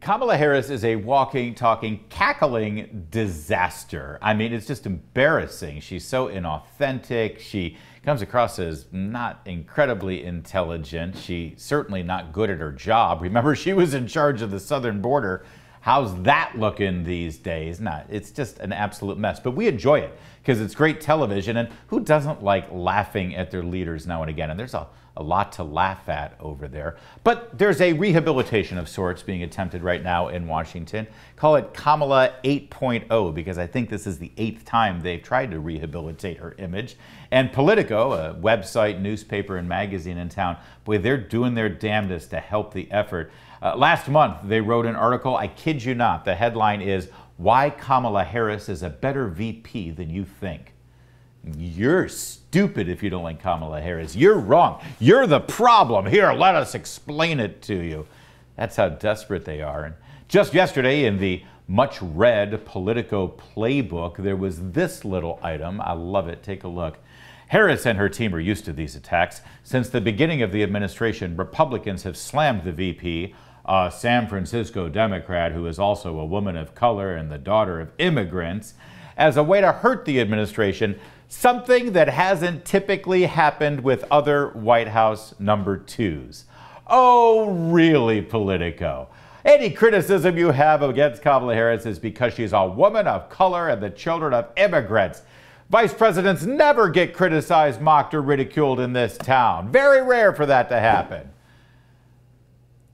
Kamala Harris is a walking, talking, cackling disaster. I mean, it's just embarrassing. She's so inauthentic. She comes across as not incredibly intelligent. She's certainly not good at her job. Remember, she was in charge of the southern border. How's that looking these days? It's just an absolute mess. But we enjoy it because it's great television. And who doesn't like laughing at their leaders now and again? And there's a lot to laugh at over there. But there's a rehabilitation of sorts being attempted right now in Washington. Call it Kamala 8.0 because I think this is the 8th time they've tried to rehabilitate her image. And Politico, a website, newspaper, and magazine in town, boy, they're doing their damnedest to help the effort. Last month, they wrote an article, I kid you not, the headline is, "Why Kamala Harris is a better VP than you think." You're stupid if you don't like Kamala Harris. You're wrong. You're the problem. Here, let us explain it to you. That's how desperate they are. And just yesterday in the much-read Politico playbook, there was this little item. I love it. Take a look. Harris and her team are used to these attacks. Since the beginning of the administration, Republicans have slammed the VP, a San Francisco Democrat who is also a woman of color and the daughter of immigrants, as a way to hurt the administration, something that hasn't typically happened with other White House number twos. Oh, really, Politico? Any criticism you have against Kamala Harris is because she's a woman of color and the children of immigrants. Vice presidents never get criticized, mocked, or ridiculed in this town. Very rare for that to happen.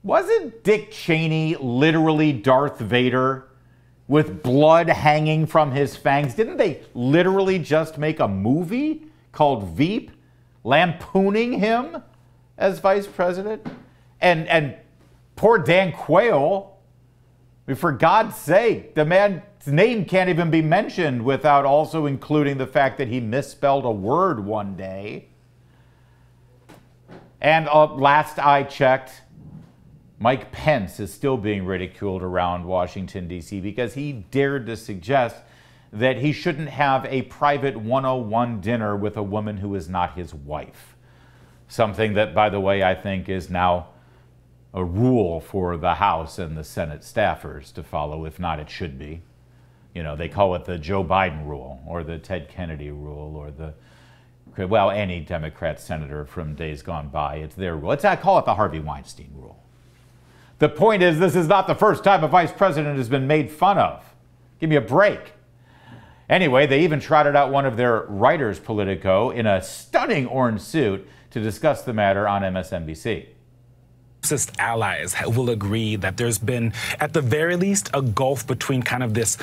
Wasn't Dick Cheney literally Darth Vader with blood hanging from his fangs? Didn't they literally just make a movie called Veep, lampooning him as vice president? And poor Dan Quayle, I mean, for God's sake, the man's name can't even be mentioned without also including the fact that he misspelled a word one day. And last I checked, Mike Pence is still being ridiculed around Washington, D.C. because he dared to suggest that he shouldn't have a private 101 dinner with a woman who is not his wife. Something that, by the way, I think is now a rule for the House and the Senate staffers to follow. If not, it should be. You know, they call it the Joe Biden rule or the Ted Kennedy rule or the, well, any Democrat senator from days gone by. It's their rule. I call it the Harvey Weinstein rule. The point is, this is not the first time a vice president has been made fun of. Give me a break. Anyway, they even trotted out one of their writers, Politico, in a stunning orange suit to discuss the matter on MSNBC. Allies will agree that there's been, at the very least, a gulf between kind of this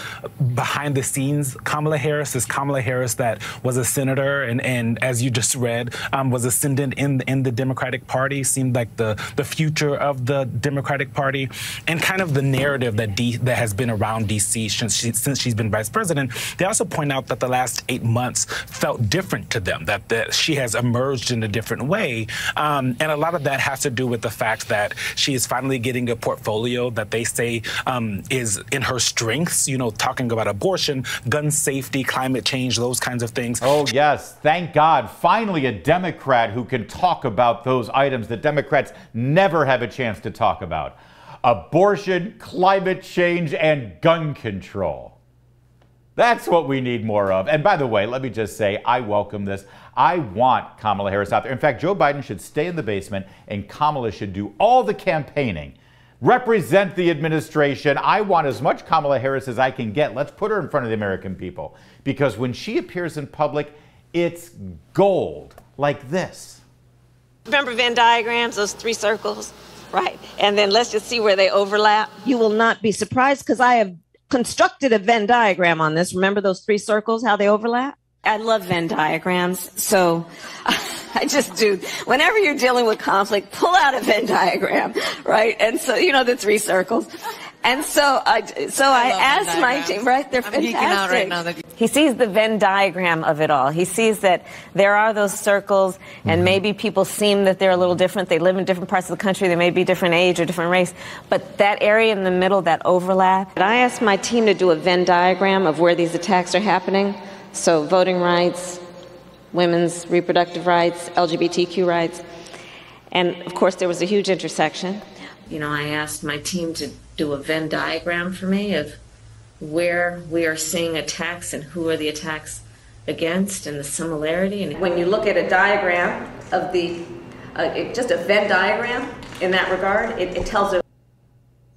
behind-the-scenes Kamala Harris, this Kamala Harris that was a senator and as you just read, was ascendant in the Democratic Party, seemed like the future of the Democratic Party, and kind of the narrative that has been around D.C. since she's been vice president. They also point out that the last 8 months felt different to them, that she has emerged in a different way, and a lot of that has to do with the fact that she is finally getting a portfolio that they say is in her strengths, you know, talking about abortion, gun safety, climate change, those kinds of things. Oh, yes. Thank God. Finally, a Democrat who can talk about those items that Democrats never have a chance to talk about. Abortion, climate change, and gun control. That's what we need more of. And by the way, let me just say, I welcome this. I want Kamala Harris out there. In fact, Joe Biden should stay in the basement and Kamala should do all the campaigning. Represent the administration. I want as much Kamala Harris as I can get. Let's put her in front of the American people. Because when she appears in public, it's gold, like this. Remember Venn diagrams, those 3 circles? Right. And then let's just see where they overlap. You will not be surprised because I have constructed a Venn diagram on this. Remember those 3 circles, how they overlap? I love Venn diagrams, so I just do. Whenever you're dealing with conflict, pull out a Venn diagram, right? And so, you know, the 3 circles. And so I asked my team, right? They're fantastic. Out right now he sees the Venn diagram of it all. He sees that there are those circles, and maybe people seem that they're a little different. They live in different parts of the country. They may be different age or different race. But that area in the middle, that overlap. And I asked my team to do a Venn diagram of where these attacks are happening. So voting rights, women's reproductive rights, LGBTQ rights. And, of course, there was a huge intersection. You know, I asked my team to do a Venn diagram for me of where we are seeing attacks and who are the attacks against and the similarity. And when you look at a diagram of the, just a Venn diagram in that regard, it tells a...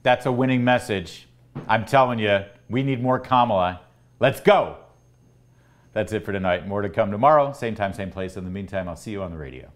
That's a winning message. I'm telling you, we need more Kamala. Let's go. That's it for tonight. More to come tomorrow. Same time, same place. In the meantime, I'll see you on the radio.